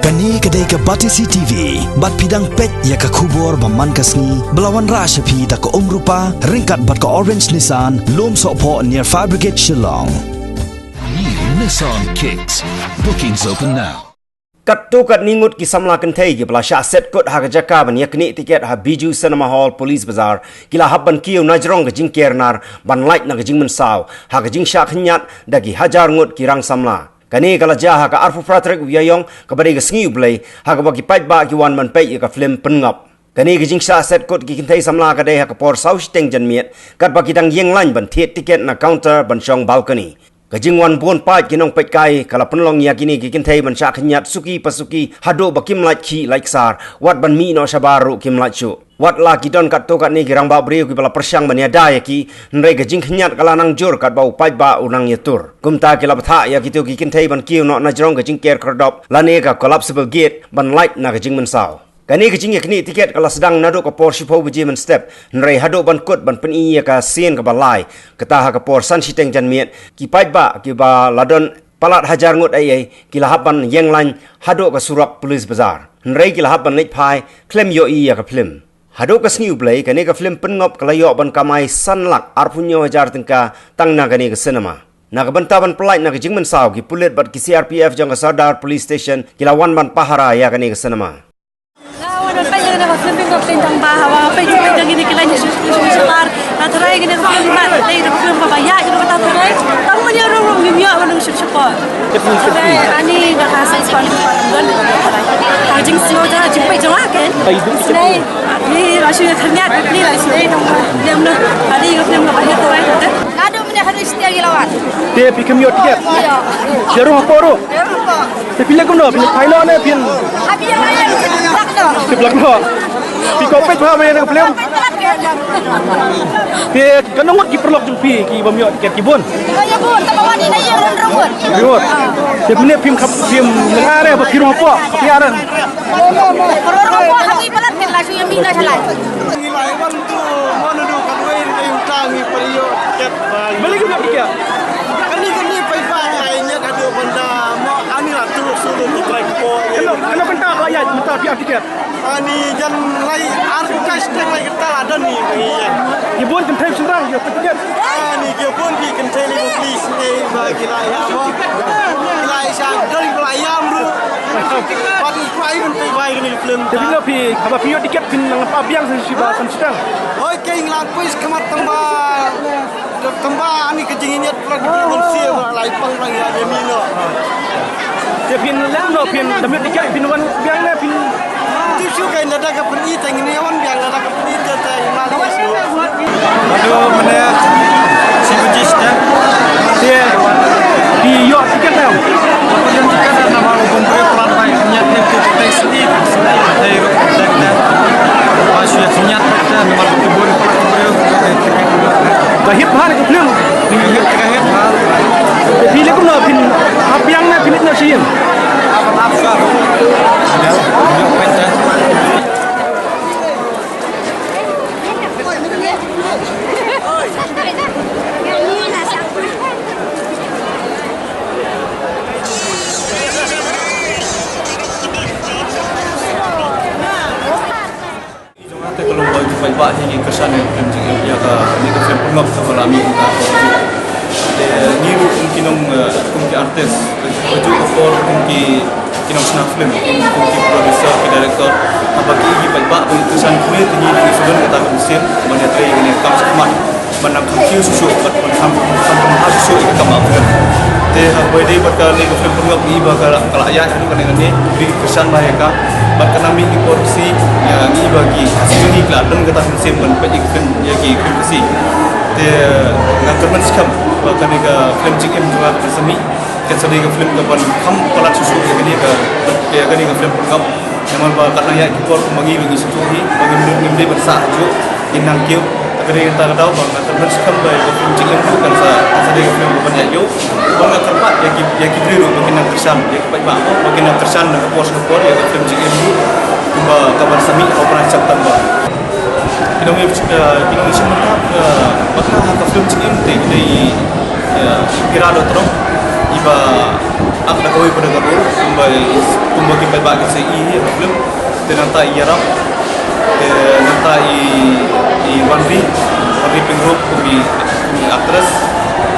Kani kedai ke Batisi TV, bat pidang pet ya ke kubur baman kasni, belawan rasyapi tak ke rupa, ringkat bat ke Orange Nissan, lom sokpo near Fire Brigade Shillong. New Nissan Kicks. Bookings open now. Kat tu kat ningut ki samla kentai ki bala sya set kot ha jaka ban yakni tiket ha Biju Cinema Hall Police Bazaar kila habban kiu najrong ke jing kernar ban light na ke jing mensaw ha ke jing sya khnyat dagi hajar ngut ki rang samla kani kala ja ha ka arfu pratrek uyayong ka bari ke sngi ublai ha ka bagi pait ba ki wan man pait ka film pengap kani ke jing sya set kot ki kentai samla ka dei ha ka por saw steng jan miet kat bagi dang yeng lain ban thiet tiket na counter ban shong balcony Kajingwan pun pat kinong pet kai kala penlong ya kini kikin thai ban syak nyat suki pasuki hado bakim lait ki like sar wat ban mi no sabaru kim lait chu wat la kidon kat to kat ni girang ba breu ki bala persyang ban ya dai ki nrei kajing nyat kala nang jur kat bau pat ba unang yatur kumta kila batha ya kitu kikin thai ban kiu no na jrong kajing ker kordop lane ka collapsible gate ban light na kajing mensaw Kani kecing yakni tiket kalau sedang nado ke por shipo bujiman step nrei hado ban kut ban peni ya ka sien ke balai ketah ke por san siteng jan miet ki pait ba ki ba ladon palat hajar ngut ai ki lahaban yeng lain hado ke surak Police Bazaar nrei ki lahaban leit pai klem yo i ya ka film hado ke sniu play kani ke film pengop kelayo ban kamai san lak arpunyo hajar tengka tang na kani ke cinema Nak bentaban pelait nak jingmen saw ki pulit bat ki CRPF jang ke Sardar Police Station ki lawan ban pahara ya kani ke cinema Ano pa yung nakaflipping ko pindang bahawa pa yung pindang gini kila niya susular at ray gini nakaflipping ba tayo nakaflipping babaya yung nakataray tamo niya rong mimyo wanang susupo ani nakasay sa paling paranggon hajing siyo dara jimpay jangakin slay ni rasyo na kanyat ni slay nung lemno ali yung film babaya to ay tate lado mo niya haris niya gilawan dia pikir miot tiket jarum apa ro tapi lagu no pilih pilot na pin abi yang lain di belakang di kopet apa yang nak film dia kanong ki perlok jumpi ki bamiot tiket kibun ya bun tabawan ni na yung rambut miot dia punya film ngare apa film apa piaran orang apa habi balat kan lasu yang mina salai Nilai bantu mana do kadwe ni utangi periyo tiket balik ke tiket kani paipa lainnya kado benda mo ani lah terus sulu tu baik po kenapa kenapa bayar minta pihak tiket ani jan lai arkas tek lai kita ada ni kibun kan time senang dia tiket ani ke pun di kenteli please ni bagi lai apa lai sang dari pelayam ru pagi kuai pun baik ni film tapi ngapi apa pihak tiket pin apa biang sesiba senang oi ke inglan puis kemat tamba ani kejingin niat lagi belum siap lai pang lagi ada mino dia pin no pin demi tiket pin wan biang na pin Tujuh kain ada ke peni tengini awan biang ada ke peni teng malu. aduh mana si bujisnya dia di yo tiket tau Kemudian tiket dan nama hukum peran baik nyat itu teks di dari dan masih nyat dan nama kebun Kahit hal ke film kahit hal pilih pun pin apiang na pilih na siya apa afsar ya penta kalau buat baik-baik ni kesan yang ya ka ni ka film pengap sama lami kita ni mungkin mungkin artis baju for mungkin kinong snap film mungkin producer ke director apa ki baik-baik kesan kulit ni sebelum kita mesin mana try ini kam sama mana confuse susu mana sama susu kita mau te apa dia bakal ni film pengap ni bakal kalau ayat itu kan ini di kesan mereka bakal nami produksi yang ni bagi hasil ni lah dan kita mesin men pejikan yagi produksi te ngangkat skam bakal ni ke film JM juga resmi kan sedih ke film kapan ham pelat susu yang ni ke film pengap yang bakal ayat kipor bagi susu ni bagi membeli besar ju inang kiu tapi kita tahu bahawa teman skam baik ke film JM tu kan sedih ke film kapan yo bang tempat yang kibru bagi nak tersan yang baik bagi nak tersan ke pos ya ke film JM tu kabar sami operasi September Indonesia maka film JM tu dari kira terus iba ak na kaway pada gabo kumbay kita bagi sa i problem tenanta yarap nanta i Wanri Pingrop kumi actress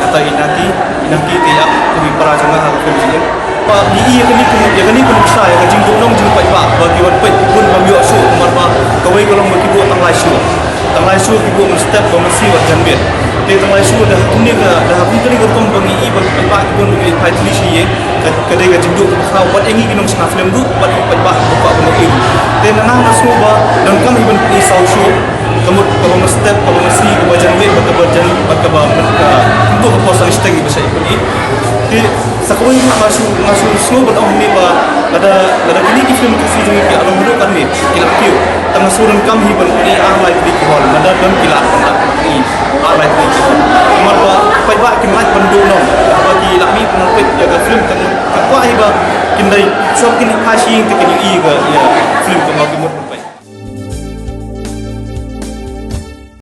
nanta inaki tiyak kumi para jangan hal film pa ni yakani kun sa ya jing dong jing pai ba bagi wan pai pun mamyo su marba kawai kolong bagi bu tanglai su ibu mun step ko masi wa janbet te tanglai su dah ini dah kuni ko kom bagi i ba pun bagi pai polisi ye kadai ga jing dong kau wat engi kinong sa film du pat pai ba ko ba ni te nang na su ba dan kam ibn i sau su kamut ko step ko masi ko janbet baka ba untuk ko sa istagi ba sa ikuni te sakoi masuk slow but on me ba ada ini film kasi jeng ki alam hidup kan me kila kiu tang surun kam hi ban ni a like di hall mada dan kila kan ni a like di mar ba pai ba kin like ban do no bagi lakmi pun pet jaga film kan kwa hi ba kin dai so kin hashi kin i ga ya